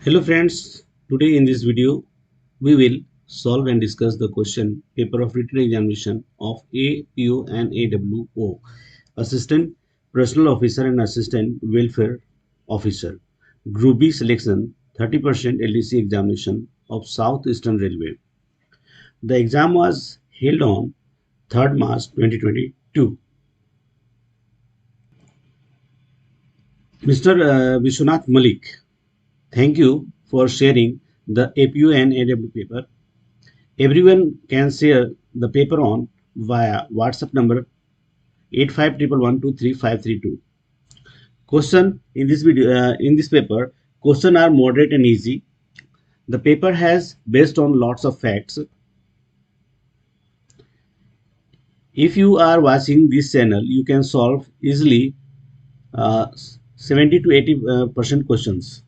Hello friends, today in this video we will solve and discuss the question paper of written examination of APO and AWO, Assistant Personal Officer and Assistant Welfare Officer, Group B selection 30% LDC examination of South Eastern Railway. The exam was held on 3rd March 2022. Mr. Vishwanath Malik, thank you for sharing the APO and AW paper. Everyone can share the paper on via WhatsApp number 8511123532. Question in this video, in this paper, question are moderate and easy. The paper has based on lots of facts. If you are watching this channel, you can solve easily 70 to 80% questions.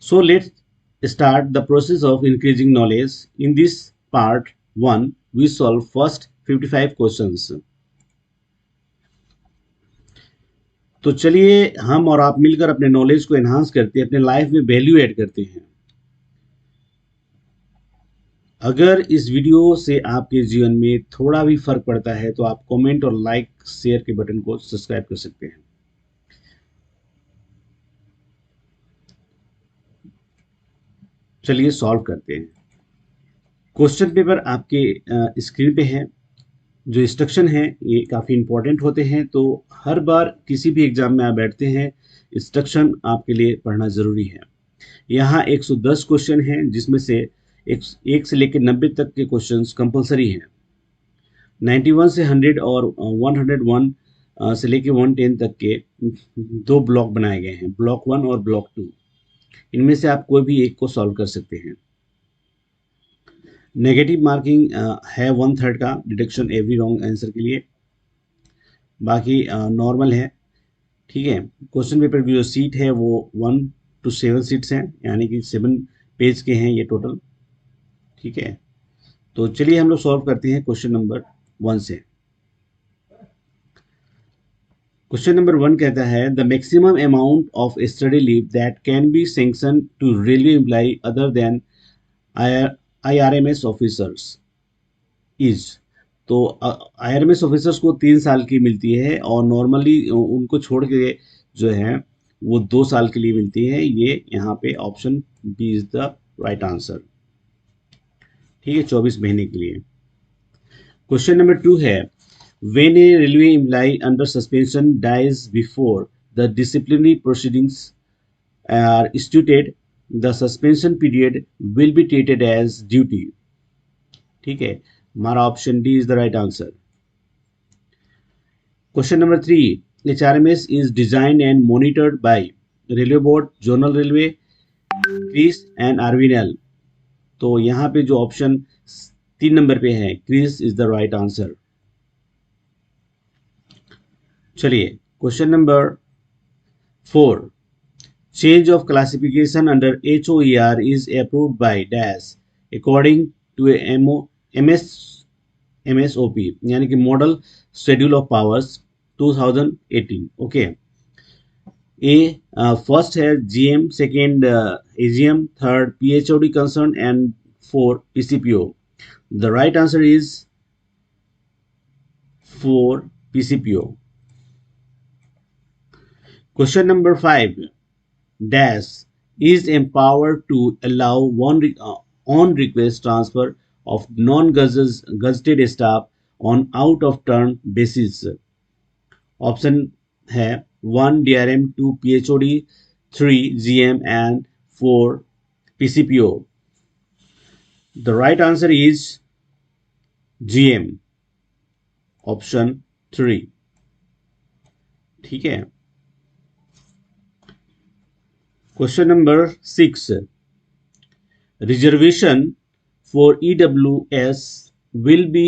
So let's start the process of increasing knowledge. In this part 1, we solve first 55 questions. तो चलिए हम और आप मिलकर अपने knowledge को enhance करते हैं, अपने लाइफ में वैल्यू ऐड करते हैं। अगर इस वीडियो से आपके जीवन में थोड़ा भी फर्क पड़ता है तो आप कमेंट और लाइक शेयर के बटन को सब्सक्राइब कर सकते हैं। चलिए सॉल्व करते हैं। क्वेश्चन पेपर आपके स्क्रीन पे है। जो इंस्ट्रक्शन है ये काफ़ी इंपॉर्टेंट होते हैं, तो हर बार किसी भी एग्जाम में आप बैठते हैं इंस्ट्रक्शन आपके लिए पढ़ना ज़रूरी है। यहाँ 110 क्वेश्चन हैं, जिसमें से एक से लेकर 90 तक के क्वेश्चंस कंपलसरी हैं। 91 से 100 और 101 से लेकर 110 तक के दो ब्लॉक बनाए गए हैं, ब्लॉक 1 और ब्लॉक 2। इनमें से आप कोई भी एक को सॉल्व कर सकते हैं। नेगेटिव मार्किंग है 1/3 का डिडक्शन एवरी रॉन्ग आंसर के लिए, बाकी नॉर्मल है। ठीक है, क्वेश्चन पेपर की जो सीट है वो 1 to 7 सीट्स हैं, यानी कि 7 पेज के हैं ये टोटल। ठीक है, तो चलिए हम लोग सॉल्व करते हैं क्वेश्चन नंबर 1 से। क्वेश्चन नंबर 1 कहता है the maximum amount of study leave that can be sanction to railway employ other than IRMS officers is. तो IRMS ऑफिसर्स को 3 साल की मिलती है और नॉर्मली उनको छोड़ के जो है वो 2 साल के लिए मिलती है। ये यहाँ पे option B is the right answer. ठीक है, 24 महीने के लिए। क्वेश्चन नंबर 2 है when a railway employee under suspension dies before the disciplinary proceedings are instituted, the suspension period will be treated as duty. ठीक है, हमारा option D is the right answer. Question number 3 HRMS is designed and monitored by railway board, zonal railway, CRIS and RVNL. तो यहाँ पे जो option 3 number पे है CRIS is the right answer. चलिए question number 4 change of classification under HOER is approved by dash according to MSOP, यानी कि model schedule of powers 2018। Okay, A first है GM, second AGM, third PHOD concern and 4 PCPO। The right answer is 4 PCPO। Question number 5 dash is empowered to allow on request transfer of non-gazetted staff on out of turn basis। Option है 1 DRM, 2 PHOD, 3 GM and 4 PCPO। The right answer is GM, option 3। ठीक है, question number 6 reservation for EWS will be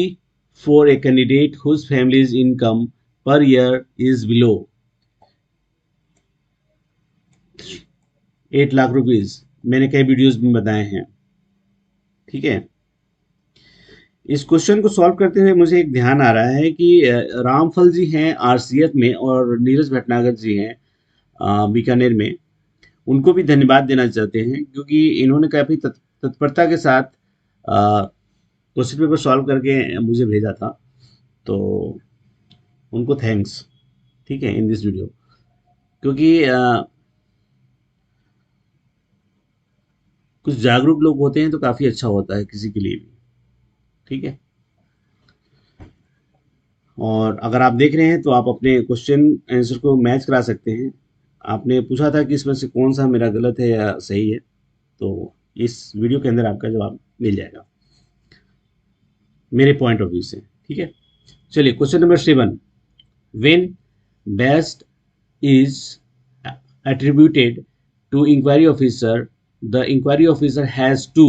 for a candidate whose family's income per year is below 8 lakh rupees. मैंने कई videos में बताए हैं। ठीक है, इस क्वेश्चन को सॉल्व करते हुए मुझे एक ध्यान आ रहा है कि रामफल जी हैं आरसीएफ में और नीरज भटनागर जी हैं बीकानेर में। उनको भी धन्यवाद देना चाहते हैं क्योंकि इन्होंने काफ़ी तत्परता के साथ क्वेश्चन पेपर सॉल्व करके मुझे भेजा था। तो उनको थैंक्स, ठीक है, इन दिस वीडियो। क्योंकि कुछ जागरूक लोग होते हैं तो काफ़ी अच्छा होता है किसी के लिए भी, ठीक है। और अगर आप देख रहे हैं तो आप अपने क्वेश्चन आंसर को मैच करा सकते हैं। आपने पूछा था कि इसमें से कौन सा मेरा गलत है या सही है, तो इस वीडियो के अंदर आपका जवाब मिल जाएगा मेरे पॉइंट ऑफ व्यू से, ठीक है। चलिए question number 7, when best is attributed to inquiry officer, the inquiry officer has to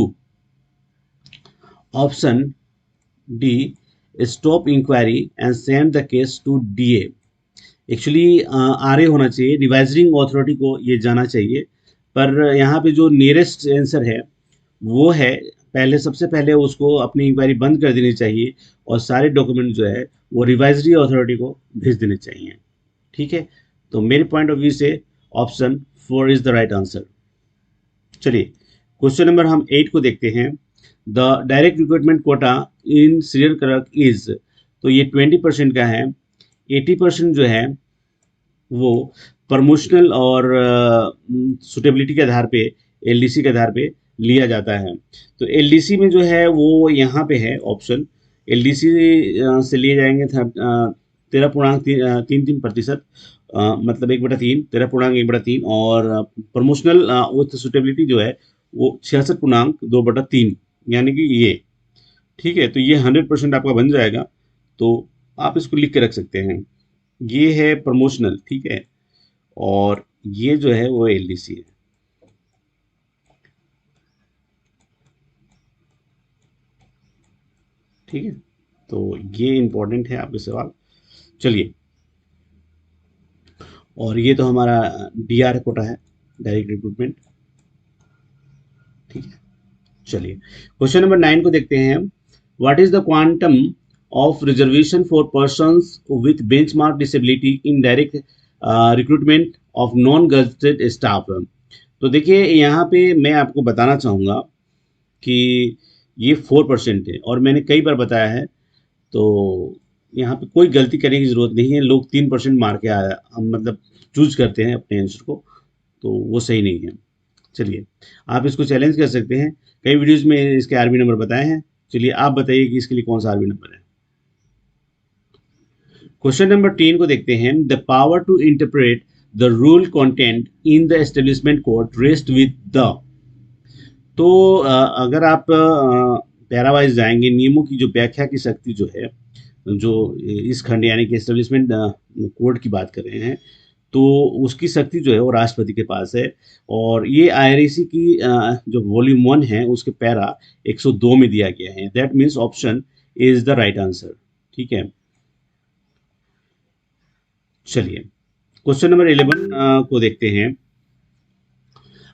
option D stop inquiry and send the case to DA। Actually RA होना चाहिए, रिवाइजिंग अथॉरिटी को ये जाना चाहिए, पर यहाँ पे जो नियरेस्ट आंसर है वो है पहले, सबसे पहले उसको अपनी इंक्वायरी बंद कर देनी चाहिए और सारे डॉक्यूमेंट जो है वो रिवाइजरी अथॉरिटी को भेज देने चाहिए, ठीक है। तो मेरे पॉइंट ऑफ व्यू से option 4 is the right answer. चलिए क्वेश्चन नंबर हम 8 को देखते हैं। The direct recruitment quota in senior clerk is, तो ये 20% का है। 80% जो है वो प्रमोशनल और सुटेबिलिटी के आधार पे, एलडीसी के आधार पे लिया जाता है। तो एलडीसी में जो है वो यहाँ पे है ऑप्शन, एलडीसी से लिए जाएंगे 13.33%, मतलब 1/3, 13.1/3, और प्रमोशनल विथ सुटेबिलिटी जो है वो 66.2/3, यानी कि ये, ठीक है। तो ये 100% आपका बन जाएगा, तो आप इसको लिख के रख सकते हैं। ये है प्रमोशनल, ठीक है, और ये जो है वो एलडीसी है, ठीक है। तो ये इंपॉर्टेंट है आपके सवाल। चलिए, और ये तो हमारा डीआर कोटा है, डायरेक्ट रिक्रूटमेंट, ठीक है। चलिए क्वेश्चन नंबर 9 को देखते हैं। What is the quantum of reservation for persons with benchmark disability in direct recruitment of non gazetted staff. तो देखिए यहाँ पे मैं आपको बताना चाहूँगा कि ये 4% है और मैंने कई बार बताया है। तो यहाँ पे कोई गलती करने की ज़रूरत नहीं है। लोग 3% मार के आया, हम मतलब चूज करते हैं अपने आंसर को, तो वो सही नहीं है। चलिए आप इसको चैलेंज कर सकते हैं, कई वीडियोज़ में इसके आरबी नंबर बताए हैं। चलिए आप बताइए कि इसके लिए कौन सा आरबी नंबर है। क्वेश्चन नंबर 10 को देखते हैं। The power to interpret the rule content in the establishment code rest with the. तो अगर आप पैरावाइज जाएंगे, नियमों की जो व्याख्या की शक्ति जो है, जो इस खंड यानी कि एस्टेब्लिशमेंट कोड की बात कर रहे हैं, तो उसकी शक्ति जो है वो राष्ट्रपति के पास है। और ये आईआरसी की जो वॉल्यूम 1 है उसके पैरा 102 में दिया गया है। That means option is the right answer, ठीक है। चलिए क्वेश्चन नंबर 11 को देखते हैं।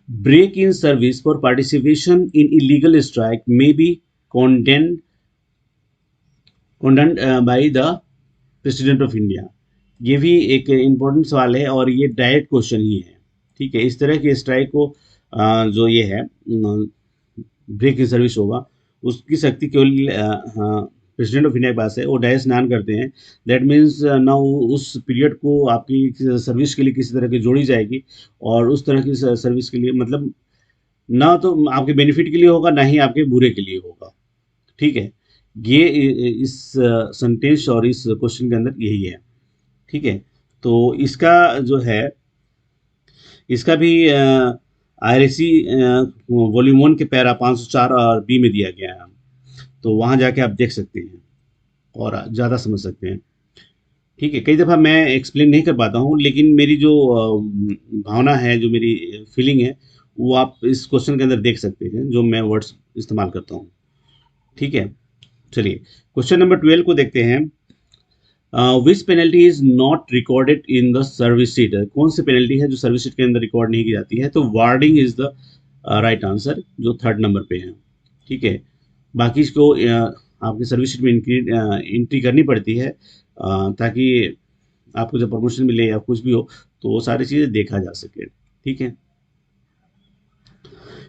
Break in service for participation in illegal strike may be condemned by the President of India. ये भी एक इम्पोर्टेंट सवाल है और ये डायरेक्ट क्वेश्चन ही है, ठीक है। इस तरह के स्ट्राइक को जो ये है ब्रेक इन सर्विस होगा, उसकी शक्ति केवल प्रेसिडेंट ऑफ इंडिया के पास है। वो डायरेक्ट स्नान करते हैं। दैट मीन्स ना उस पीरियड को आपकी सर्विस के लिए किसी तरह की जोड़ी जाएगी, और उस तरह की सर्विस के लिए मतलब ना तो आपके बेनिफिट के लिए होगा, ना ही आपके बुरे के लिए होगा, ठीक है। ये इस सेंटेंस और इस क्वेश्चन के अंदर यही है, ठीक है। तो इसका जो है, इसका भी आईआरसी वॉल्यूम 1 के पैरा 504 और बी में दिया गया है। तो वहाँ जाके आप देख सकते हैं और ज़्यादा समझ सकते हैं, ठीक है। कई दफ़ा मैं एक्सप्लेन नहीं कर पाता हूँ, लेकिन मेरी जो भावना है, जो मेरी फीलिंग है, वो आप इस क्वेश्चन के अंदर देख सकते हैं, जो मैं वर्ड्स इस्तेमाल करता हूँ, ठीक है। चलिए क्वेश्चन नंबर 12 को देखते हैं। Which penalty is not recorded in the service sheet. कौन सी पेनल्टी है जो सर्विस शीट के अंदर रिकॉर्ड नहीं की जाती है। तो wording is the right answer, जो 3rd नंबर पे है, ठीक है। बाकी इसको आपकी सर्विस शीट में एंट्री करनी पड़ती है, ताकि आपको जब प्रमोशन मिले या कुछ भी हो तो वो सारी चीज़ें देखा जा सके। ठीक है।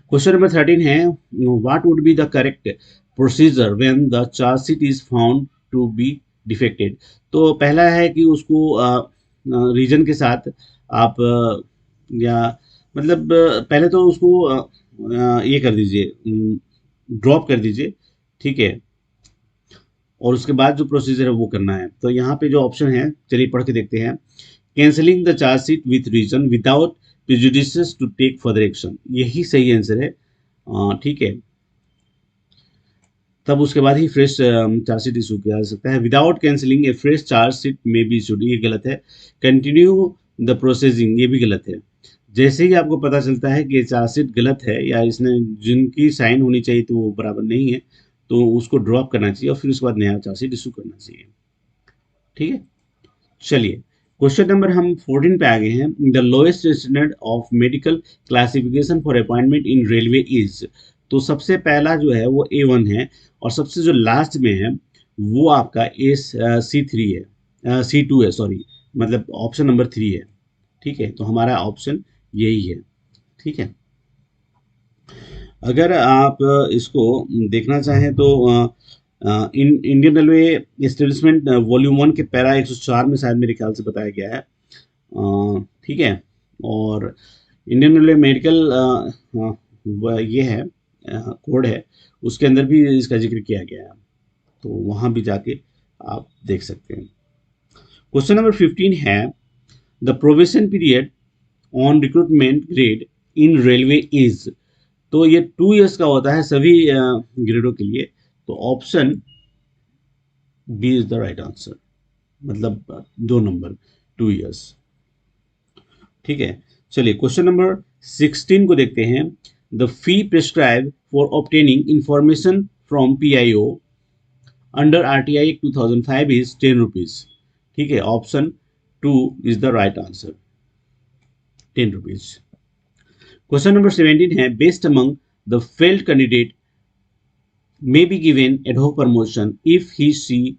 क्वेश्चन नंबर 13 है, what would be the correct procedure when the charge sheet is found to be defected. तो पहला है कि उसको रीजन के साथ आप या मतलब पहले तो उसको ये कर दीजिए, ड्रॉप कर दीजिए। ठीक है। और उसके बाद जो प्रोसीजर है वो करना है। तो यहाँ पे जो ऑप्शन है, चलिए पढ़ के देखते हैं। Cancelling the charge sheet with reason without prejudice to take further action, यही सही आंसर है। ठीक है। तब उसके बाद ही फ्रेश चार्जशीट इशू किया जा सकता है। विदाउट कैंसिलिंग ए फ्रेश चार्जशीट में बी इशूड, ये गलत है। कंटिन्यू द प्रोसेसिंग, ये भी गलत है। जैसे ही आपको पता चलता है कि ये चार्जशीट गलत है या इसने जिनकी साइन होनी चाहिए तो वो बराबर नहीं है, तो उसको ड्रॉप करना चाहिए और फिर उसके बाद नया चार्जशीट इशू करना चाहिए। ठीक है। चलिए क्वेश्चन नंबर हम 14 पे आ गए हैं। The lowest standard of medical classification for appointment in railway is. तो सबसे पहला जो है वो A1 है, और सबसे जो लास्ट में है वो आपका C3 है, C2 है, सॉरी, मतलब ऑप्शन नंबर 3 है। ठीक है। तो हमारा ऑप्शन यही है। ठीक है। अगर आप इसको देखना चाहें तो इंडियन रेलवे एस्टेब्लिशमेंट वॉल्यूम 1 के पैरा 104 में शायद मेरे ख्याल से बताया गया है। ठीक है। और इंडियन रेलवे मेडिकल ये है, कोड है, उसके अंदर भी इसका जिक्र किया गया है, तो वहाँ भी जाके आप देख सकते हैं। क्वेश्चन नंबर 15 है, the probation period on recruitment grade in railway is. तो ये 2 इयर्स का होता है सभी ग्रेडों के लिए। तो option B is the right answer, मतलब 2 नंबर, 2 इयर्स। ठीक है। चलिए क्वेश्चन नंबर 16 को देखते हैं। The fee prescribe for obtaining information from PIO under RTI 2005 is 10 rupees. ठीक है। Option 2 is the right answer, 10 rupees. Question number 17 है, best among the failed candidate may be given ad hoc promotion if she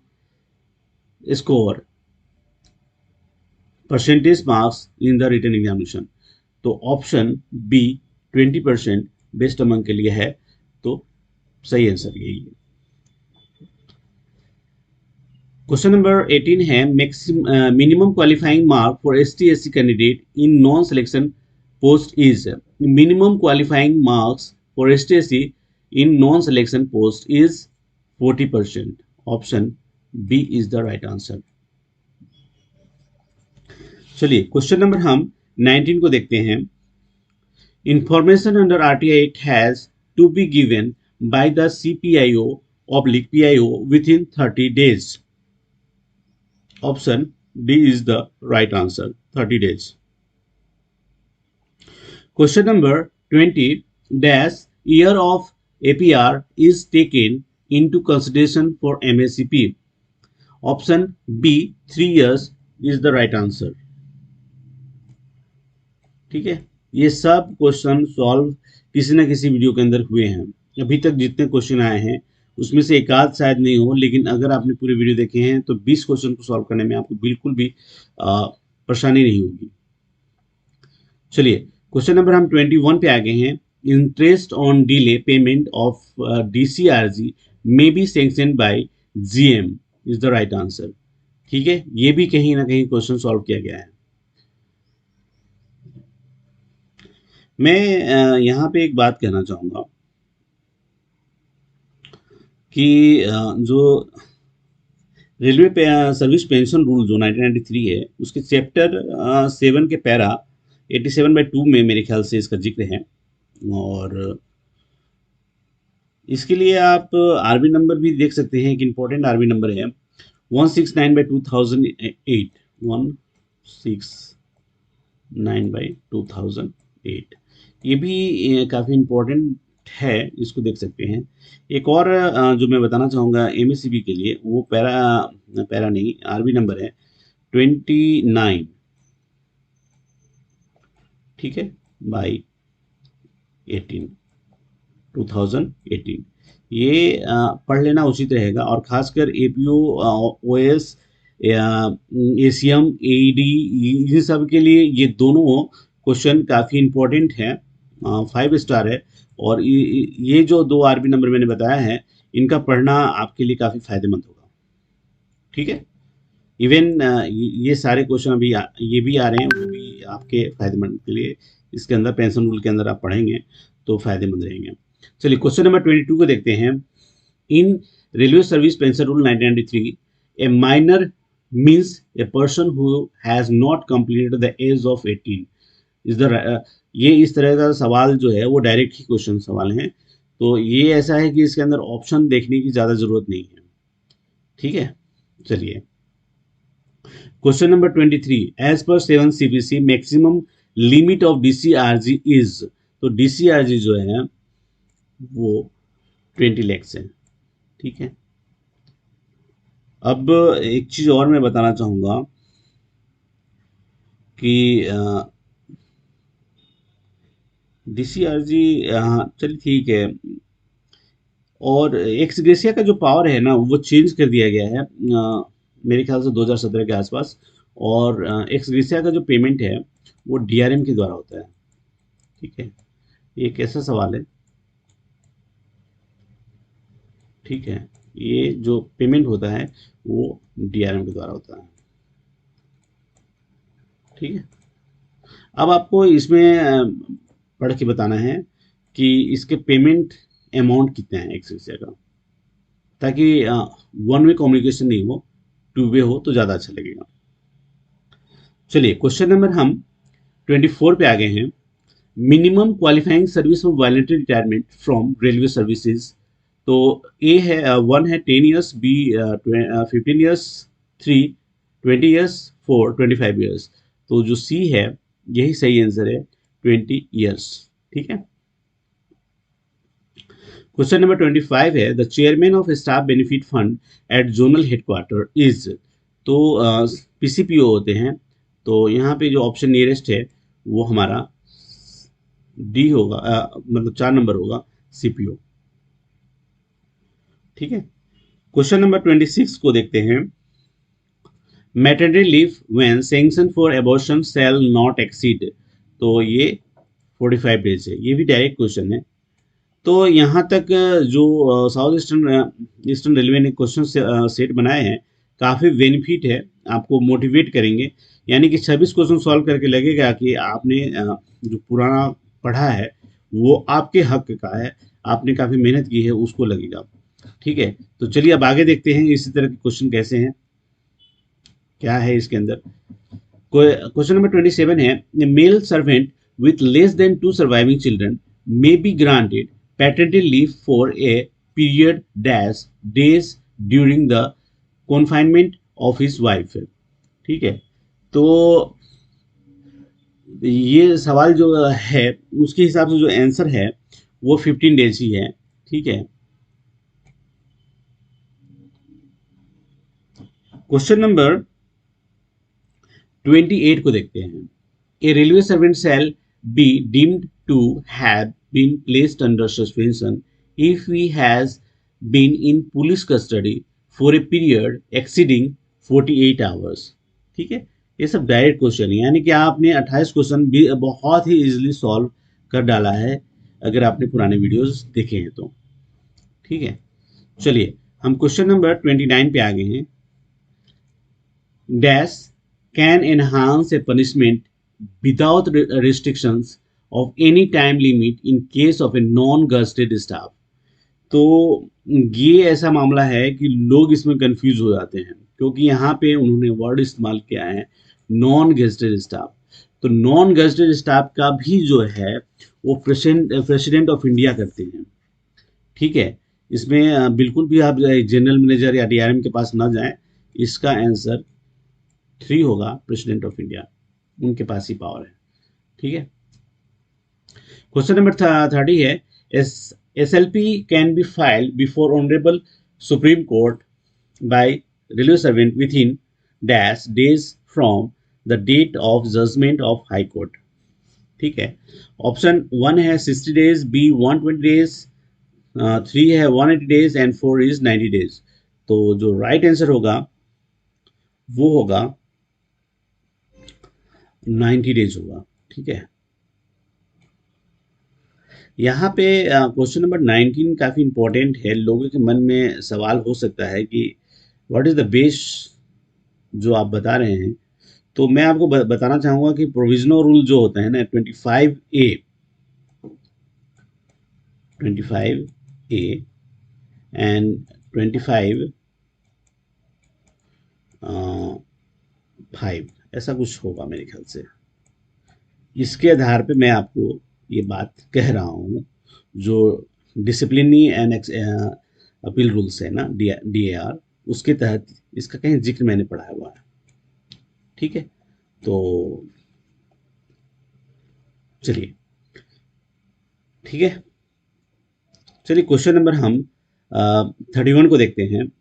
score percentage marks in the written examination। तो option B 20% best among के लिए है, तो सही answer यही है। Question number 18 है, minimum qualifying mark for ST/SC candidate in non selection post is. Minimum qualifying marks for ST/SC in non selection post is 40%। Option B is the right answer. चलिए question number हम 19 को देखते हैं। Information under RTI act has to be given by the CPIO/PIO within 30 days। Option D is the right answer, 30 days। Question number 20, dash year of APR is taken into consideration for MACP। Option B 3 years is the right answer. ठीक है। ये सब question solve किसी ना किसी video के अंदर हुए हैं। अभी तक जितने क्वेश्चन आए हैं उसमें से एक आध शायद नहीं हो, लेकिन अगर आपने पूरे वीडियो देखे हैं तो 20 क्वेश्चन को सॉल्व करने में आपको बिल्कुल भी परेशानी नहीं होगी। चलिए क्वेश्चन नंबर हम 21 पे आ गए हैं। Interest on delay payment of DCRG may be sanction bye GM is the right answer. ठीक है। ये भी कहीं ना कहीं क्वेश्चन सॉल्व किया गया है। मैं यहाँ पे एक बात कहना चाहूँगा कि जो रेलवे पे सर्विस पेंशन रूल जो 1993 है, उसके चैप्टर 7 के पैरा 87/2 में मेरे ख्याल से इसका जिक्र है। और इसके लिए आप आरबी नंबर भी देख सकते हैं, एक इम्पोर्टेंट आरबी नंबर है 169/2008, 169/2008। ये भी काफ़ी इम्पोर्टेंट है, इसको देख सकते हैं। एक और जो मैं बताना चाहूँगा MACB के लिए, वो पैरा पैरा नहीं, आरबी नंबर है 29। ठीक है, बाई 18, 2018। ये पढ़ लेना उचित रहेगा। और खासकर एपीओ, ओएस, एसीएम, एईडी, इन सब के लिए ये दोनों क्वेश्चन काफ़ी इम्पोर्टेंट है, 5 स्टार है। और ये जो 2 आरबी नंबर मैंने बताया है, इनका पढ़ना आपके लिए काफ़ी फायदेमंद होगा। ठीक है। इवन ये सारे क्वेश्चन अभी ये भी आ रहे हैं, वो भी आपके फायदेमंद के लिए, इसके अंदर पेंशन रूल के अंदर आप पढ़ेंगे तो फायदेमंद रहेंगे। चलिए क्वेश्चन नंबर 22 को देखते हैं। In railway service pension rule 1993, a minor means a person who has not completed the age of 18 is the, ये इस तरह का सवाल जो है वो डायरेक्ट ही क्वेश्चन सवाल है। तो ये ऐसा है कि इसके अंदर ऑप्शन देखने की ज़्यादा ज़रूरत नहीं है। ठीक है। चलिए क्वेश्चन नंबर 23, एज पर 7 CPC maximum limit of DCRG is, तो DCRG जो है वो 20 lakhs है। ठीक है। अब एक चीज और मैं बताना चाहूंगा कि DCRG, हाँ चलिए ठीक है। और एक्स ग्रेसिया का जो पावर है ना, वो चेंज कर दिया गया है मेरे ख्याल से 2017 के आसपास। और एक्स ग्रेसिया का जो पेमेंट है वो DRM के द्वारा होता है। ठीक है। ये कैसा सवाल है। ठीक है। ये जो पेमेंट होता है वो DRM के द्वारा होता है। ठीक है। अब आपको इसमें पढ़ के बताना है कि इसके पेमेंट अमाउंट कितने हैं एक्स ग्रेसिया का, ताकि वन वे कम्युनिकेशन नहीं हो, टू वे हो तो ज़्यादा अच्छा लगेगा। चलिए क्वेश्चन नंबर हम 24 पे आ गए हैं। Minimum qualifying service of voluntary retirement from railway services. तो ए है 1 है 10 years, B 15 years, 3 20 years, 4 25 years. तो जो सी है यही सही आंसर है, 20 ईयर्स। ठीक है। क्वेश्चन नंबर 25 है, the chairman of staff benefit fund eight zonal headquarter is. तो PCPO होते हैं। तो यहाँ पे जो ऑप्शन नियरेस्ट है वो हमारा डी होगा, मतलब 4 नंबर होगा, CPO। ठीक है। क्वेश्चन नंबर 26 को देखते हैं। Maternity leave when sanction for abortion shall not exceed. तो ये 45 डेज है। ये भी डायरेक्ट क्वेश्चन है। तो यहाँ तक जो साउथ ईस्टर्न रेलवे ने क्वेश्चन सेट बनाए हैं, काफ़ी बेनिफिट है, आपको मोटिवेट करेंगे। यानी कि 26 क्वेश्चन सॉल्व करके लगेगा कि आपने जो पुराना पढ़ा है वो आपके हक का है, आपने काफ़ी मेहनत की है, उसको लगेगा। ठीक है। तो चलिए अब आगे देखते हैं इसी तरह के क्वेश्चन कैसे हैं, क्या है इसके अंदर। क्वेश्चन नंबर 27 है, male servant with less than 2 surviving children may be granted paternity leave for a period dash days during the confinement of his wife। ठीक है। तो ये सवाल जो है उसके हिसाब से जो आंसर है वो 15 डेज ही है। ठीक है। क्वेश्चन नंबर 28 को देखते हैं। A railway servant shall be deemed to have been placed under suspension if he has been in police custody for a period exceeding 48 hours। ठीक है। ये सब डायरेक्ट क्वेश्चन है, यानी कि आपने 28 क्वेश्चन भी बहुत ही इजीली सॉल्व कर डाला है अगर आपने पुराने वीडियोस देखे हैं तो। ठीक है। चलिए हम क्वेश्चन नंबर 29 पे आ गए हैं। Dash can enhance A punishment without restrictions of any time limit in case of a non-gazetted staff। तो ये ऐसा मामला है कि लोग इसमें कंफ्यूज हो जाते हैं, क्योंकि यहाँ पे उन्होंने वर्ड इस्तेमाल किया है नॉन गेजेटेड स्टाफ। तो नॉन गेजेटेड स्टाफ का भी जो है वो प्रेसिडेंट ऑफ इंडिया करते हैं। ठीक है। इसमें बिल्कुल भी आप जनरल मैनेजर या DRM के पास ना जाएं। इसका आंसर 3 होगा, प्रेसिडेंट ऑफ इंडिया, उनके पास ही पावर है। ठीक है। क्वेश्चन नंबर 30 है, SLP can be filed before honourable Supreme Court by railway servant within dash days from the date of judgement of High Court. ठीक है। ऑप्शन 1 है 60 days, B 120 days, 3 है 180 days and 4 is 90 days. तो जो right answer होगा वो होगा 90 days होगा। ठीक है, यहाँ पे क्वेश्चन नंबर 19 काफी इंपॉर्टेंट है। लोगों के मन में सवाल हो सकता है कि व्हाट इज द बेस जो आप बता रहे हैं। तो मैं आपको बताना चाहूंगा कि प्रोविजनल रूल जो होता है ना 25A एंड 25(5) ऐसा कुछ होगा मेरे ख्याल से। इसके आधार पे मैं आपको ये बात कह रहा हूँ। जो डिसिप्लिनरी एंड अपील रूल्स है ना DAR, उसके तहत इसका कहीं जिक्र मैंने पढ़ा हुआ है। ठीक है, तो चलिए, ठीक है, चलिए क्वेश्चन नंबर हम 31 को देखते हैं।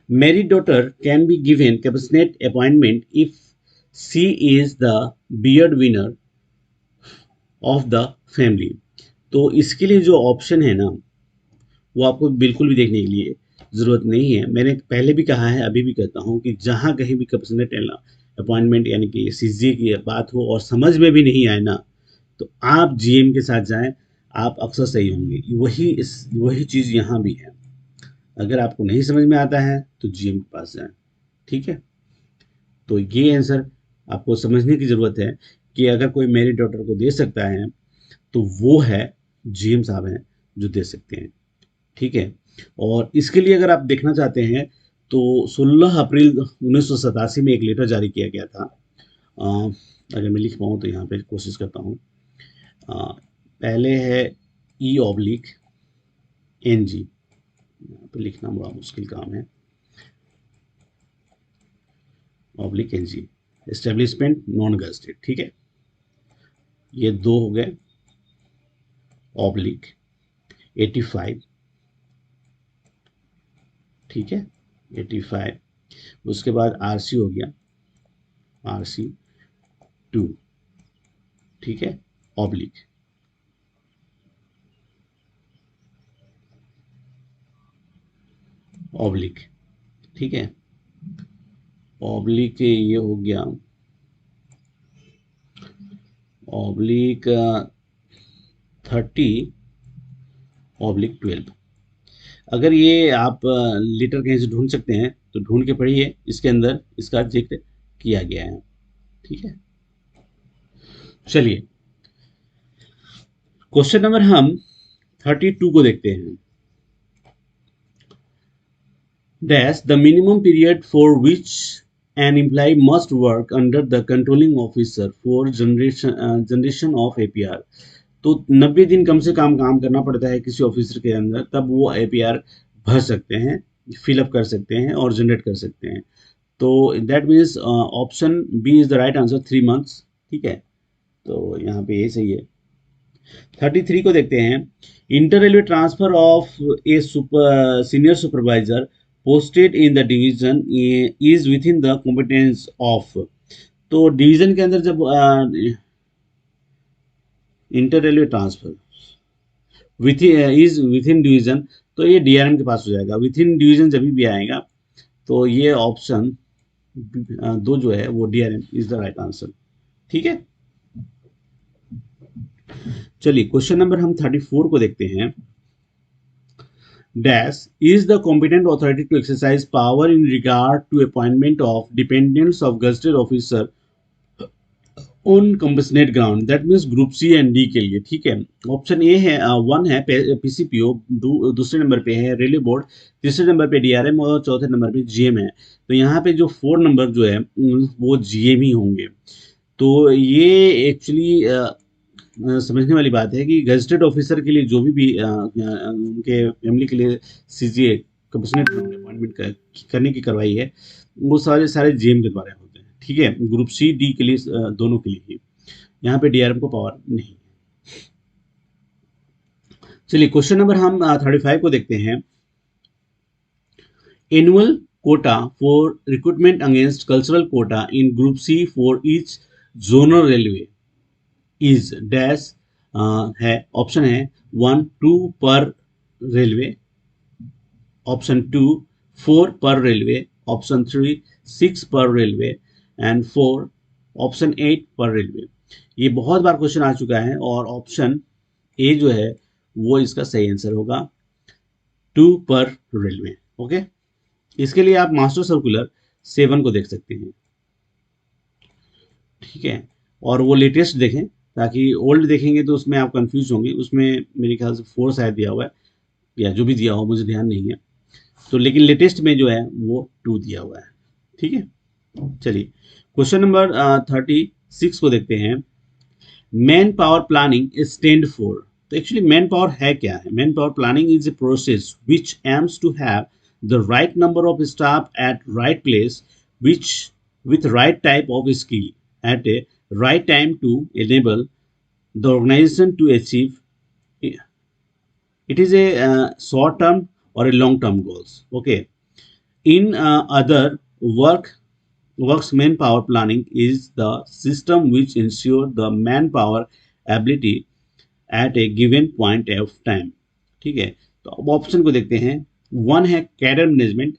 Married daughter can be given compassionate appointment if she is the beard winner of the family। तो इसके लिए जो ऑप्शन है ना वो आपको बिल्कुल भी देखने के लिए ज़रूरत नहीं है। मैंने पहले भी कहा है, अभी भी कहता हूँ कि जहाँ कहीं भी कंपैशनेट अपॉइंटमेंट यानी कि CCA की बात हो और समझ में भी नहीं आए ना, तो आप GM के साथ जाएं, आप अक्सर सही होंगे। वही चीज़ यहाँ भी है। अगर आपको नहीं समझ में आता है तो GM के पास जाएं। ठीक है, तो ये आंसर आपको समझने की ज़रूरत है कि अगर कोई मेरी डॉटर को दे सकता है तो वो है GM साहब हैं जो दे सकते हैं। ठीक है, और इसके लिए अगर आप देखना चाहते हैं तो 16 अप्रैल 1987 में एक लेटर जारी किया गया था। अगर मैं लिख पाऊँ तो यहाँ पे कोशिश करता हूँ। पहले है E/NG, यहाँ पे लिखना बड़ा मुश्किल काम है। (NG) establishment non gazetted. ठीक है, ये दो हो गए। (85), ठीक है, 85। उसके बाद RC हो गया, RC2, ठीक है, ऑब्लिक। ठीक है, ऑब्लिक ये हो गया (30)/12। अगर ये आप लेटर कहीं से ढूंढ सकते हैं तो ढूंढ के पढ़िए, इसके अंदर इसका जिक्र किया गया है। ठीक है, चलिए क्वेश्चन नंबर हम 32 को देखते हैं। Dash the minimum period for which an employee must work under the controlling officer for generation of APR। तो 90 दिन कम से कम काम करना पड़ता है किसी ऑफिसर के अंदर, तब वो APR भर सकते हैं, फिलअप कर सकते हैं और जनरेट कर सकते हैं। तो that means option B is the right answer, 3 months। ठीक है, तो यहाँ पे ये सही है। 33 को देखते हैं। Inter railway transfer of a senior supervisor posted in the division is with in the competence of. तो डिवीजन के अंदर जब inter railway transfer with is with in division, तो ये DRM के पास हो जाएगा। विथ इन डिवीजन जब भी आएगा तो ये ऑप्शन दो जो है वो DRM is the right answer. ठीक है, चलिए क्वेश्चन नंबर हम 34 को देखते हैं। Dash is the competent authority to exercise power in regard to appointment of dependents of gazetted officer on compassionate ground। That means group C and D के लिए। ठीक है, ऑप्शन ए है 1 है PCPO, दूसरे नंबर पे है रेलवे बोर्ड, तीसरे नंबर पे DRM और चौथे नंबर पे GM है। तो यहाँ पे जो 4 नंबर जो है वो GM ही होंगे। तो ये एक्चुअली समझने वाली बात है कि गजटेड ऑफिसर के लिए जो भी उनके फैमिली के लिए CGA कंपैशनेट अपॉइंटमेंट करने की करवाई है, वो सारे सारे GM के द्वारा होते हैं। ठीक है, ग्रुप C D के लिए दोनों के लिए ही, यहाँ पे DRM को पावर नहीं। चलिए क्वेश्चन नंबर हम 35 को देखते हैं। Annual quota for recruitment against cultural quota in group C for each zonal railway is dash है, ऑप्शन है 1 2 पर रेलवे, ऑप्शन 2 4 पर रेलवे, ऑप्शन 3 6 पर रेलवे एंड 4 ऑप्शन 8 पर रेलवे। ये बहुत बार क्वेश्चन आ चुका है और ऑप्शन ए जो है वो इसका सही आंसर होगा, 2 पर रेलवे। ओके, इसके लिए आप मास्टर सर्कुलर 7 को देख सकते हैं, ठीक है, और वो लेटेस्ट देखें, ताकि ओल्ड देखेंगे तो उसमें आप कंफ्यूज होंगे। उसमें मेरे ख्याल से 4 शायद दिया हुआ है, या जो भी दिया हो मुझे ध्यान नहीं है। तो लेकिन लेटेस्ट में जो है वो 2 दिया हुआ है, ठीक है। चलिए क्वेश्चन नंबर 36 को देखते हैं। Manpower planning stand for. तो एक्चुअली मैन पावर है क्या है? Manpower planning is a process which aims to have the right number of staff at right place which with right type of skill at a right time to enable the organization to achieve. It is a short term or a long term goals. Okay, in other works manpower planning is the system which ensure the manpower ability at a given point of time. ठीक है, तो अब option को देखते हैं। 1 है cadre management,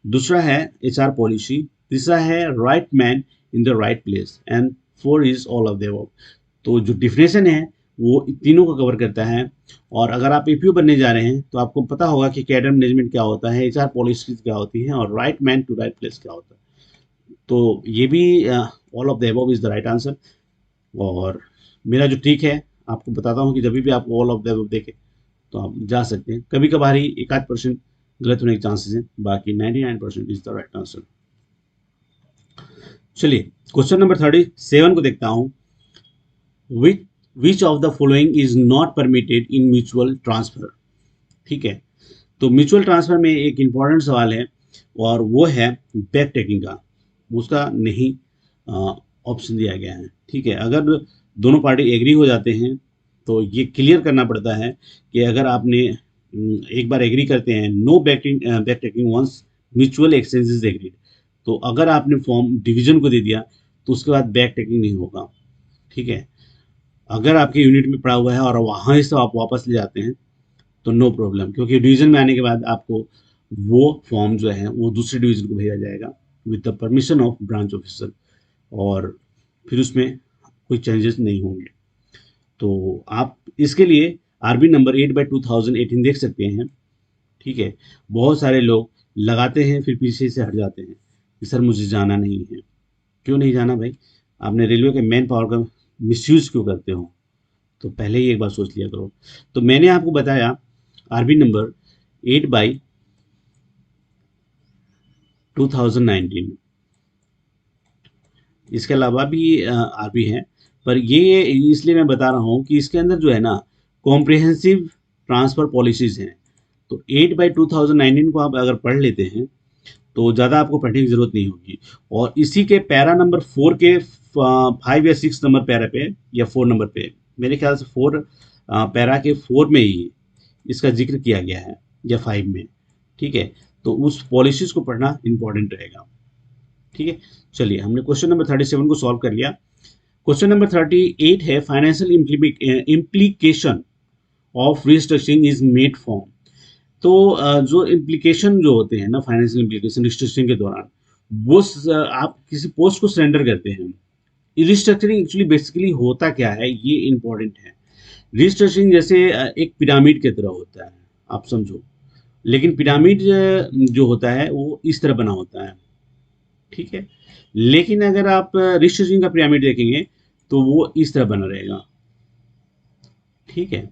दूसरा है एचआर पॉलिसी, तीसरा है right man in the right place and 4 is all of the above. तो जो डिफिनेशन है वो तीनों को कवर करता है। और अगर आप एपीओ बनने जा रहे हैं तो आपको पता होगा कि कैडर मैनेजमेंट क्या होता है, एचआर पॉलिसी क्या होती है और right man to right place क्या होता है। तो ये भी all of the above is the right answer. और मेरा जो ट्रिक है आपको बताता हूँ कि जब भी आप ऑल ऑफ द अबव देखें तो आप जा सकते हैं। कभी कभार ही 1-8% गलत होने के चांसेस हैं, बाकी 99% इज द राइट आंसर। चलिए क्वेश्चन नंबर 37 को देखता हूँ। विच of the following is not permitted in mutual transfer. ठीक है, तो म्यूचुअल ट्रांसफर में एक इंपॉर्टेंट सवाल है और वो है बैक टेकिंग का, उसका नहीं ऑप्शन दिया गया है। ठीक है, अगर दोनों पार्टी एग्री हो जाते हैं तो ये क्लियर करना पड़ता है कि अगर आपने एक बार एग्री करते हैं, no back taking once mutual exchange is agreed, तो अगर आपने फॉर्म डिवीजन को दे दिया तो उसके बाद बैक टेकिंग नहीं होगा। ठीक है, अगर आपके यूनिट में पड़ा हुआ है और वहाँ से आप वापस ले जाते हैं तो नो प्रॉब्लम, क्योंकि डिवीजन में आने के बाद आपको वो फॉर्म जो है वो दूसरे डिवीजन को भेजा जाएगा with the permission of branch officer, और फिर उसमें कोई चेंजेस नहीं होंगे। तो आप इसके लिए आरबी नंबर 8/2018 देख सकते हैं। ठीक है, बहुत सारे लोग लगाते हैं फिर पीछे से हट जाते हैं कि सर मुझे जाना नहीं है। क्यों नहीं जाना भाई? आपने रेलवे के मैन पावर का मिसयूज क्यों करते हो? तो पहले ही एक बार सोच लिया करो। तो मैंने आपको बताया आरबी नंबर 8/2019, इसके अलावा भी आरबी है, पर ये इसलिए मैं बता रहा हूँ कि इसके अंदर जो है ना कॉम्प्रिहेंसिव ट्रांसफ़र पॉलिसीज़ हैं। तो 8/2019 को आप अगर पढ़ लेते हैं तो ज़्यादा आपको पढ़ने की ज़रूरत नहीं होगी। और इसी के पैरा नंबर 4 के 5 या 6 नंबर पैरा पे या 4 नंबर पे, मेरे ख्याल से 4 पैरा के 4 में ही इसका जिक्र किया गया है या 5 में। ठीक है, तो उस पॉलिसीज़ को पढ़ना इंपॉर्टेंट रहेगा। ठीक है, चलिए हमने क्वेश्चन नंबर 37 को सॉल्व कर लिया। क्वेश्चन नंबर 38 है financial implication of restructuring is made form. तो जो इम्प्लीकेशन जो होते हैं ना, फाइनेंशियल इम्प्लीकेशन रिस्ट्रक्चरिंग के दौरान, वो आप किसी पोस्ट को सरेंडर करते हैं। रिस्ट्रक्चरिंग एक्चुअली बेसिकली होता क्या है ये इंपॉर्टेंट है। रिस्ट्रक्चरिंग जैसे एक पिरामिड की तरह होता है, आप समझो, लेकिन पिरामिड जो होता है वो इस तरह बना होता है। ठीक है, लेकिन अगर आप रिस्ट्रक्चरिंग का पिरामिड देखेंगे तो वो इस तरह बना रहेगा। ठीक है,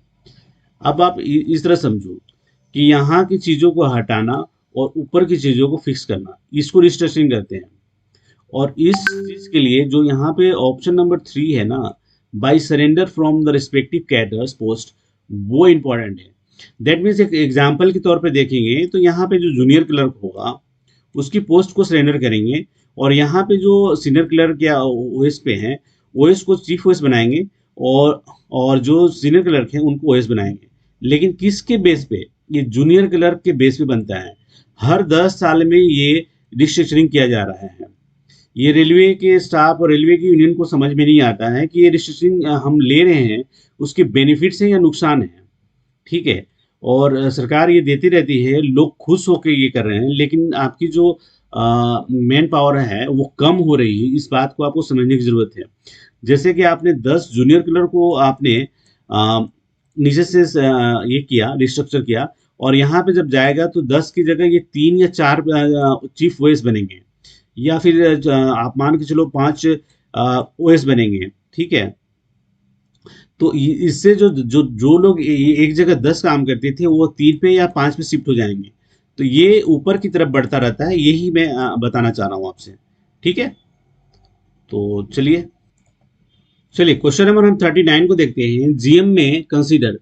अब आप इस तरह समझो कि यहाँ की चीज़ों को हटाना और ऊपर की चीज़ों को फिक्स करना, इसको रिस्ट्रक्चरिंग करते हैं। और इस चीज़ के लिए जो यहाँ पे ऑप्शन नंबर 3 है ना, by surrender from the respective cadres post, वो इंपॉर्टेंट है। दैट मीन्स एक एग्जाम्पल के तौर पे देखेंगे तो यहाँ पे जो जूनियर क्लर्क होगा उसकी पोस्ट को सरेंडर करेंगे, और यहाँ पे जो सीनियर क्लर्क या ओएस पे हैं, ओएस को चीफ ओएस बनाएंगे, और जो सीनियर क्लर्क हैं उनको ओएस बनाएंगे। लेकिन किसके बेस पे? ये जूनियर क्लर्क के बेस पे बनता है। हर 10 साल में ये रिस्ट्रक्चरिंग किया जा रहा है। ये रेलवे के स्टाफ और रेलवे की यूनियन को समझ में नहीं आता है कि ये रिस्ट्रिक्शन हम ले रहे हैं उसके बेनिफिट्स हैं या नुकसान है। ठीक है। और सरकार ये देती रहती है, लोग खुश होकर ये कर रहे हैं, लेकिन आपकी जो मैन पावर है वो कम हो रही है। इस बात को आपको समझने की जरूरत है। जैसे कि आपने 10 जूनियर क्लर्क को आपने अ, नीचे से ये किया, रिस्ट्रक्चर किया, और यहाँ पे जब जाएगा तो 10 की जगह ये 3 या 4 चीफ ओएस बनेंगे, या फिर आप मान के चलो 5 ओएस बनेंगे। ठीक है। तो इससे जो जो जो लोग एक जगह 10 काम करते थे वो 3 पे या 5 पे शिफ्ट हो जाएंगे। तो ये ऊपर की तरफ बढ़ता रहता है, यही मैं बताना चाह रहा हूँ आपसे। ठीक है। तो चलिए, क्वेश्चन नंबर हम 39 को देखते हैं। जीएम में कंसीडर।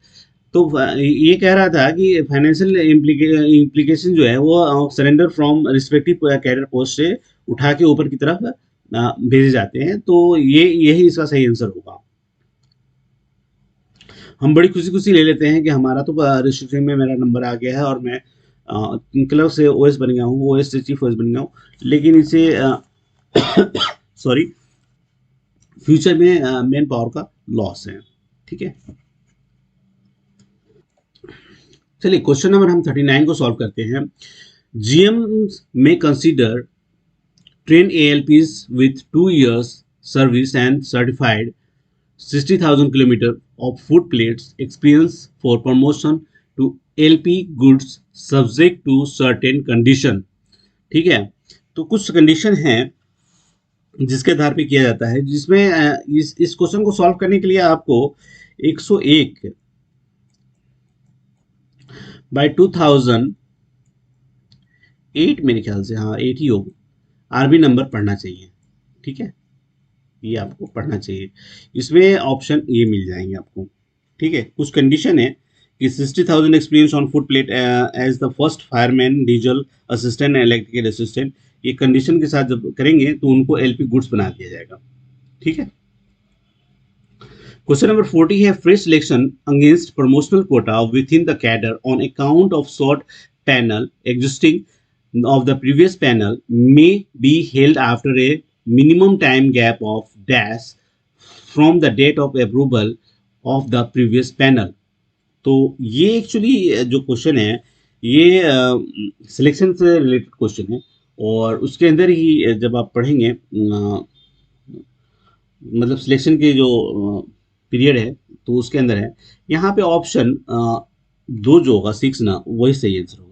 तो ये कह रहा था कि फाइनेंशियल इम्प्लीकेशन जो है वो surrender from respective cadre post से उठा के ऊपर की तरफ भेजे जाते हैं। तो ये यही इसका सही आंसर होगा। हम बड़ी खुशी खुशी ले लेते हैं कि हमारा तो रजिस्ट्रेशन में मेरा नंबर आ गया है और मैं क्लर्क से ओएस बन गया हूँ, ओएस से चीफ ओएस बन गया हूँ। लेकिन इसे सॉरी, फ्यूचर में मेन पावर का लॉस है। ठीक है। चलिए, क्वेश्चन नंबर हम 39 को सॉल्व करते हैं। जीएम में consider train ALPs with 2 years service and certified 60,000 kilometers of foot plates experience for promotion to LP goods subject to certain condition। ठीक है। तो कुछ कंडीशन हैं जिसके आधार पे किया जाता है, जिसमें इस क्वेश्चन को सॉल्व करने के लिए आपको 101 बाय 2008, मेरे ख्याल से हाँ 8 ही होगा, आरबी नंबर पढ़ना चाहिए। ठीक है। ये आपको पढ़ना चाहिए। इसमें ऑप्शन ए मिल जाएंगे आपको। ठीक है। कुछ कंडीशन है कि 60,000 experience on footplate as the first fireman, diesel assistant, electrical assistant. ये कंडीशन के साथ जब करेंगे तो उनको एलपी गुड्स बना दिया जाएगा। ठीक है। क्वेश्चन नंबर 40 है, fresh selection against promotional quota within the cadre on account of short panel existing of the previous panel may be held after a minimum time gap of dash from the date of approval of the previous panel। तो ये actually जो question है ये selection से related question है, और उसके अंदर ही जब आप पढ़ेंगे मतलब सिलेक्शन के जो पीरियड है तो उसके अंदर है। यहाँ पे ऑप्शन दो जो होगा 6 ना, वही सही आंसर होगा।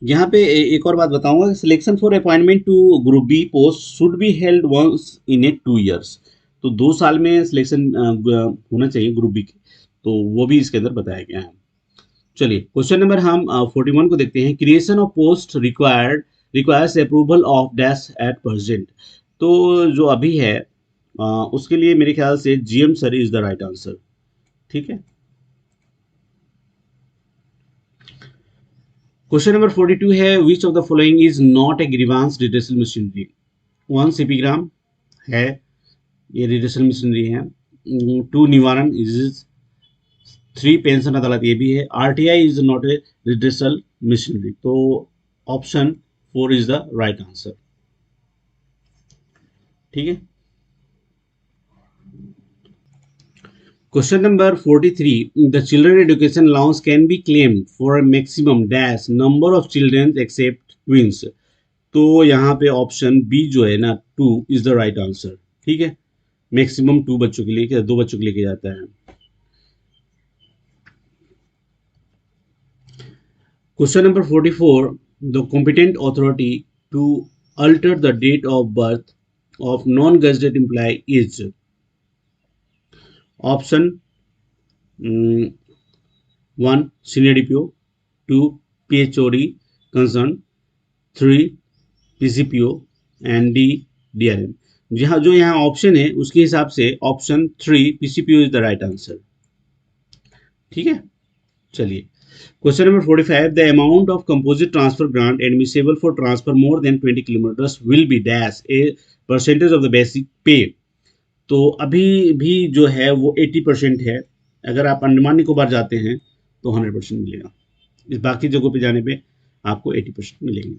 यहाँ पे एक और बात बताऊंगा, selection for appointment to group B post should be held once in a 2 years। तो 2 साल में सिलेक्शन होना चाहिए ग्रुप बी के, तो वो भी इसके अंदर बताया गया है। चलिए, क्वेश्चन नंबर हम 41 को देखते हैं। Creation of post requires approval of dash at present. तो जो अभी है उसके लिए मेरे ख्याल से GM sir is the right answer. ठीक है। क्वेश्चन नंबर 42 है, which of the following is not A grievance redressal machinery. 1 CPGRAM है, ये रिड्रेसल मशीनरी है। 2 निवारण इज। 3 पेंशन अदालत, ये भी है। RTI is not a redressal machinery. तो option 4 is the right answer. ठीक है। Question number 43. The children education allowance can be claimed for a maximum dash number of children except twins। तो यहाँ पे ऑप्शन बी जो है ना 2 is the right answer. ठीक है। मैक्सिमम 2 बच्चों के लिए, 2 बच्चों के लिए किया जाता है। Question number 44. The competent authority to alter the date of birth of non gazetted employee is. Option 1 senior DPO, 2 PHOD concern, 3 PCPO and D DRM. जहाँ जो यहाँ ऑप्शन है उसके हिसाब से option 3 PCPO is the right answer. ठीक है। चलिए, question number 45. The amount of composite transfer grant admissible for transfer more than 20 kilometres will be dash a percentage of the basic पे। तो अभी भी जो है वो 80% है। अगर आप अंडमान निकोबार जाते हैं तो 100% मिलेगा। इस बाकी जगहों पे जाने पे आपको 80% मिलेंगे।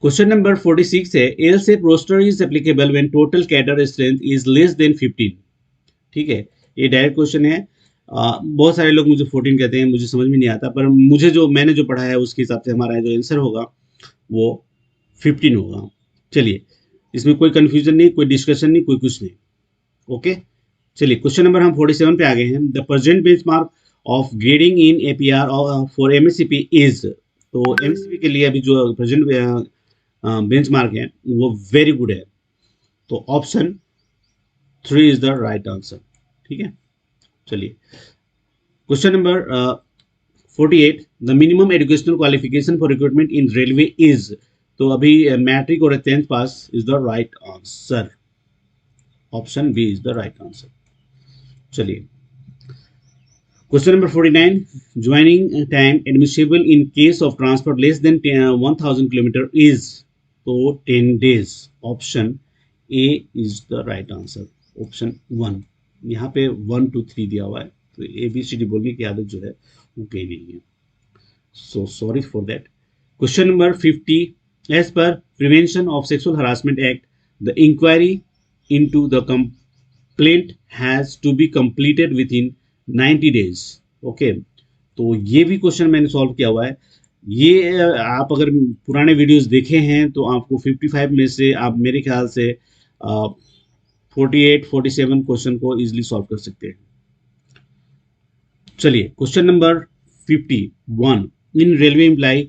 क्वेश्चन नंबर 46 है एल से roster is applicable when total cadre strength is less than 15। ठीक है, ये डायरेक्ट क्वेश्चन है। बहुत सारे लोग मुझे 14 कहते हैं, मुझे समझ में नहीं आता, पर मुझे जो मैंने जो पढ़ा है उसके हिसाब से हमारा जो आंसर होगा वो 15 होगा। चलिए, इसमें कोई कंफ्यूजन नहीं, कोई डिस्कशन नहीं, कोई कुछ नहीं। ओके, चलिए क्वेश्चन नंबर हम 47 पे आ गए हैं। The present benchmark of grading in APR for MSCP is. तो एमएससीपी के लिए अभी जो प्रेजेंट बेंचमार्क है वो वेरी गुड है। तो option 3 is the right answer. ठीक है, चलिए question number 48 the minimum educational qualification for recruitment in railway is. तो अभी मैट्रिक और 10th pass is the right answer. Option B is the right answer. चलिए question number 49 joining time admissible in case of transport less than 1000 kilometre is. तो 10 days. Option A is the right answer. Option 1, यहाँ पे 1 2 3 दिया हुआ है, तो A B C D बोलने की आदत जो है वो कहीं नहीं है। So sorry for that. Question number 50 as per prevention of sexual harassment act the inquiry into the complaint has to be completed within 90 days. Okay, तो ये भी क्वेश्चन मैंने सॉल्व किया हुआ है। ये आप अगर पुराने वीडियोस देखे हैं तो आपको 55 में से आप मेरे ख्याल से 48 47 क्वेश्चन को इजीली सॉल्व कर सकते हैं। चलिए question number 51 in railway employ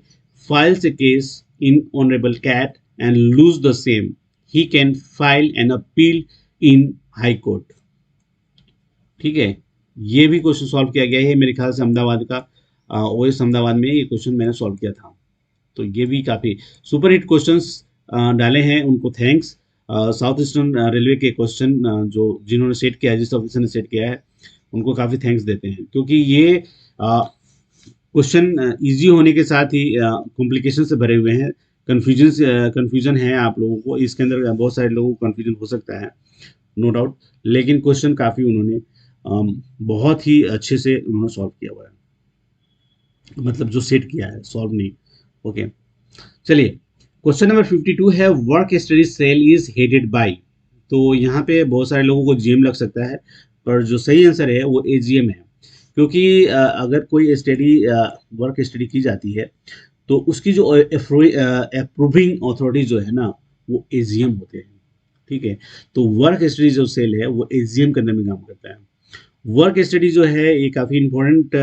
files a case in honourable CAT and lose the same he can file an appeal in High Court. ठीक है, ये भी क्वेश्चन सॉल्व किया गया है मेरे ख्याल से अहमदाबाद का ओएस अहमदाबाद में ये क्वेश्चन मैंने सॉल्व किया था। तो ये भी काफ़ी सुपर हिट क्वेश्चंस डाले हैं, उनको थैंक्स। साउथ ईस्टर्न रेलवे के क्वेश्चन जो जिन्होंने सेट किया है, जिस ऑफिसर ने सेट किया है, उनको काफ़ी थैंक्स देते हैं, क्योंकि ये क्वेश्चन इजी होने के साथ ही कॉम्प्लिकेशन से भरे हुए हैं। कन्फ्यूजन है आप लोगों को, इसके अंदर बहुत सारे लोगों को कन्फ्यूजन हो सकता है, नो डाउट, लेकिन क्वेश्चन काफ़ी उन्होंने बहुत ही अच्छे से उन्होंने सॉल्व किया हुआ है, मतलब जो सेट किया है, सॉल्व नहीं। ओके, चलिए क्वेश्चन नंबर 52 है work study cell is headed by. तो यहाँ पे बहुत सारे लोगों को जीएम लग सकता है, पर जो सही आंसर है वो एजीएम है, क्योंकि अगर कोई स्टडी वर्क स्टडी की जाती है तो उसकी जो अप्रूविंग अथॉरिटी जो है ना वो एजीएम होते हैं। ठीक है, तो वर्क स्टडी जो सेल है वो एजीएम के अंदर में काम करता है। वर्क स्टडी जो है ये काफ़ी इम्पोर्टेंट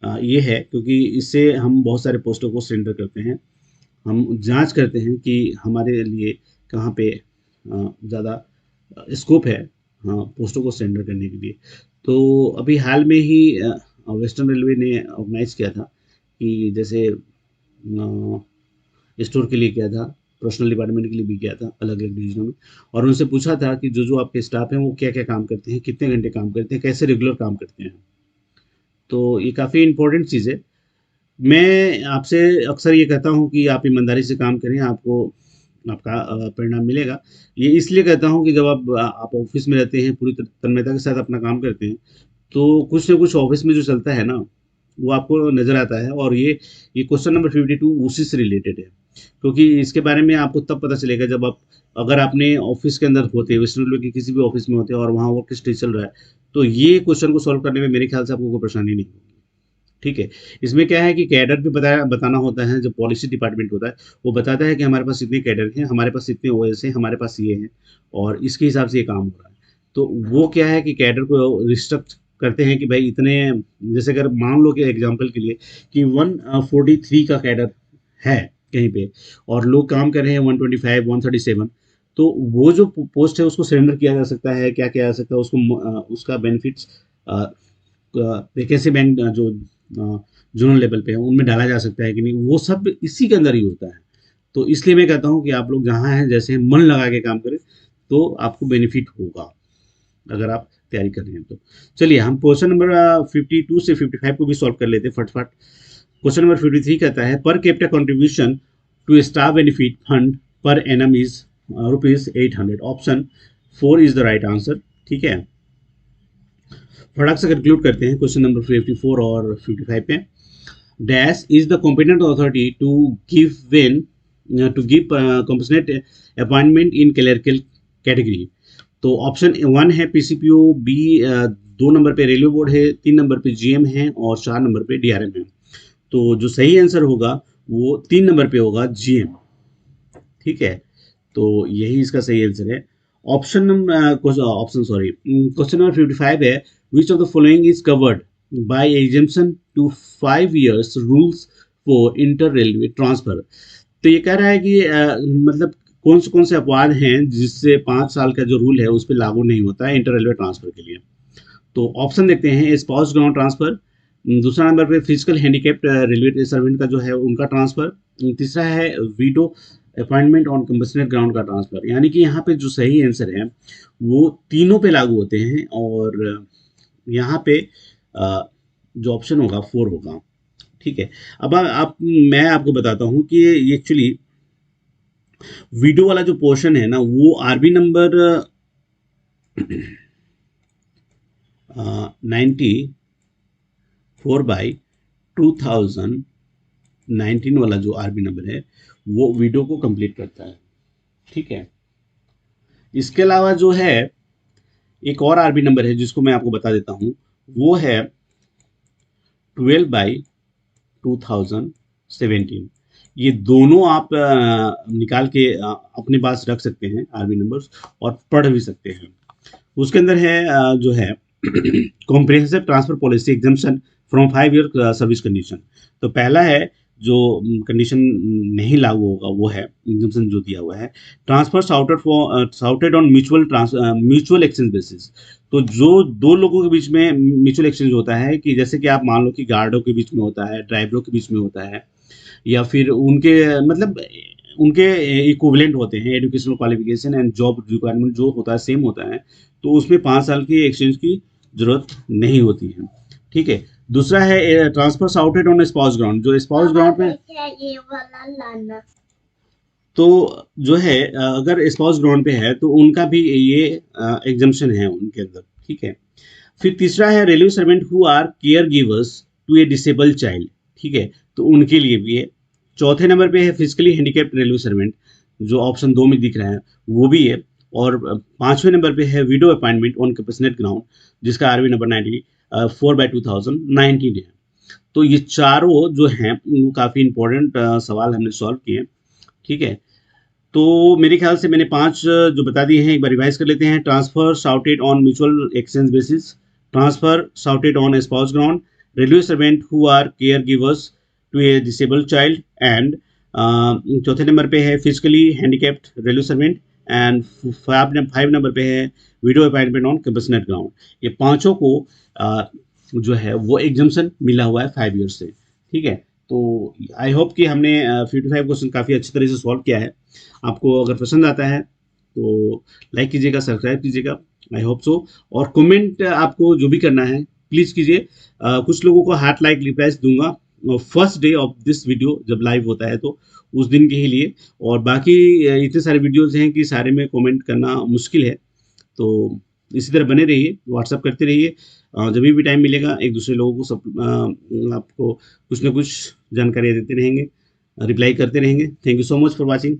ये है, क्योंकि इससे हम बहुत सारे पोस्टों को सेंटर करते हैं, हम जांच करते हैं कि हमारे लिए कहाँ पे ज़्यादा स्कोप है, हाँ, पोस्टों को सेंटर करने के लिए। तो अभी हाल में ही वेस्टर्न रेलवे ने ऑर्गेनाइज किया था कि जैसे स्टोर के लिए किया था, पर्सनल डिपार्टमेंट के लिए भी किया था, अलग अलग डिविजनों में, और उनसे पूछा था कि जो जो आपके स्टाफ हैं वो क्या क्या काम करते हैं, कितने घंटे काम करते हैं, कैसे रेगुलर काम करते हैं। तो ये काफ़ी इम्पोर्टेंट चीज़ है। मैं आपसे अक्सर ये कहता हूँ कि आप ईमानदारी से काम करें, आपको आपका परिणाम मिलेगा। ये इसलिए कहता हूँ कि जब आप ऑफिस में रहते हैं, पूरी तन्मयता के साथ अपना काम करते हैं, तो कुछ ना कुछ ऑफिस में जो चलता है ना वो आपको नज़र आता है, और ये क्वेश्चन नंबर 52 उसी से रिलेटेड है, क्योंकि इसके बारे में आपको तब पता चलेगा जब आप, अगर आपने ऑफिस के अंदर होते, वेस्टर्न रेलवे के किसी भी ऑफिस में होते और वहाँ वर्क स्टडी चल रहा है, तो ये क्वेश्चन को सॉल्व करने में मेरे ख्याल से आपको कोई परेशानी नहीं होगी। ठीक है, इसमें क्या है कि कैडर भी बताना होता है, जो पॉलिसी डिपार्टमेंट होता है वो बताता है कि हमारे पास इतने कैडर हैं, हमारे पास इतने ओएस हैं, हमारे पास ये हैं, और इसके हिसाब से ये काम हो रहा है। तो वो क्या है कि कैडर को रिस्ट्रक्ट करते हैं कि भाई इतने, जैसे अगर मान लो कि एग्जांपल के लिए कि 143 का कैडर है कहीं पे, और लोग काम कर रहे हैं 125 137, तो वो जो पोस्ट है उसको सरेंडर किया जा सकता है, क्या किया जा सकता है उसको, उसका बेनिफिट्स वैकेंसी बैंक जो जोनल लेवल पे है उनमें डाला जा सकता है कि नहीं, वो सब इसी के अंदर ही होता है। तो इसलिए मैं कहता हूँ कि आप लोग जहाँ हैं, जैसे मन लगा के काम करें तो आपको बेनिफिट होगा, अगर आप तैयारी कर रहे हैं तो। चलिए हम क्वेश्चन नंबर 52 से 55 को भी सॉल्व कर लेते हैं फटफट। क्वेश्चन नंबर 53 कहता है per capita contribution to staff benefit fund per annum is ₹800। Option 4 is the right answer. ठीक है, फटाक से कंक्लूड करते हैं क्वेश्चन नंबर 54 और 55 पे। dash is the competent authority to give compassionate appointment in clerical category. तो ऑप्शन 1 है पीसीपीओ, बी 2 नंबर पे रेलवे बोर्ड है, 3 नंबर पे जीएम है और 4 नंबर पे डीआरएम है। तो जो सही आंसर होगा वो 3 नंबर पे होगा, जीएम। ठीक है, तो यही इसका सही आंसर है। क्वेश्चन नंबर 55 है, which of the following is covered by exemption to 5 years rules for inter railway transfer. तो ये कह रहा है कि मतलब कौन से अपवाद हैं जिससे 5 साल का जो रूल है उस पर लागू नहीं होता है इंटर रेलवे ट्रांसफर के लिए। तो ऑप्शन देखते हैं, स्पाउस ग्राउंड ट्रांसफर, दूसरा नंबर पे फिजिकल हैंडीकैप्ड रेलवे सर्वेंट का जो है उनका ट्रांसफर, तीसरा है widow appointment on compassionate ground का ट्रांसफर। यानी कि यहाँ पे जो सही आंसर है वो तीनों पे लागू होते हैं और यहाँ पे जो ऑप्शन होगा 4 होगा। ठीक है, अब आप मैं आपको बताता हूँ कि ये एक्चुअली वीडियो वाला जो पोर्शन है ना वो आरबी नंबर 94/2019 वाला जो आरबी नंबर है वो वीडियो को कंप्लीट करता है। ठीक है, इसके अलावा जो है एक और आरबी नंबर है जिसको मैं आपको बता देता हूँ, वो है 12/2017। ये दोनों आप निकाल के अपने पास रख सकते हैं आरबी नंबर्स और पढ़ भी सकते हैं। उसके अंदर है जो है comprehensive transfer policy exemption from 5 year service condition. तो पहला है जो कंडीशन नहीं लागू होगा वो है एग्जाम्पशन जो दिया हुआ है, transfer sought on mutual exchange basis. तो जो दो लोगों के बीच में म्यूचुअल एक्सचेंज होता है, कि जैसे कि आप मान लो कि गार्डों के बीच में होता है, ड्राइवरों के बीच में होता है, या फिर उनके मतलब उनके इक्विवेलेंट होते हैं, educational qualification and job requirement जो होता है सेम होता है, तो उसमें 5 साल की एक्सचेंज की जरूरत नहीं होती है। ठीक है, दूसरा है transfer sought on spouse ground. जो स्पाउस ग्राउंड पे ये वाला लाना, तो जो है अगर स्पाउस ग्राउंड पे है तो उनका भी ये एग्जाम्पशन है उनके अंदर। ठीक है, फिर तीसरा है railway servant who are caregivers to a disable child. ठीक है, तो उनके लिए भी है। चौथे नंबर पे है फिजिकली हैंडीकैप्ड रेलवे सर्वेंट, जो ऑप्शन 2 में दिख रहा है वो भी है। और 5वें नंबर पे है window appointment on compassionate ground, जिसका आरबी नंबर 94/2019 है। तो ये चारों जो हैं वो काफ़ी इंपॉर्टेंट सवाल हमने सॉल्व किए। ठीक है, तो मेरे ख्याल से मैंने 5 जो बता दिए हैं, एक बार रिवाइज कर लेते हैं। Transfer sought on mutual exchange basis, transfer sought on spouse ground, railway servant who are caregivers to a disabled child, and चौथे नंबर पे है physically handicapped railway servant, and 5 number पे है video appointment on compassionate ground. ये पांचों को जो है वो एग्जाम्पशन मिला हुआ है 5 ईयर से। ठीक है, तो आई होप कि हमने 55 क्वेश्चन काफ़ी अच्छी तरह से सॉल्व किया है। आपको अगर पसंद आता है तो लाइक कीजिएगा, सब्सक्राइब कीजिएगा, आई होप सो। और कमेंट आपको जो भी करना है प्लीज़ कीजिए। कुछ लोगों को हार्ट लाइक रिप्लाईज दूंगा first day of this video जब लाइव होता है, तो उस दिन के ही लिए। और बाकी इतने सारे वीडियोज हैं कि सारे में कमेंट करना मुश्किल है, तो इसी तरह बने रहिए, व्हाट्सअप करते रहिए। जब भी टाइम मिलेगा एक दूसरे लोगों को सब आपको कुछ ना कुछ जानकारियाँ देते रहेंगे, रिप्लाई करते रहेंगे। Thank you so much for watching.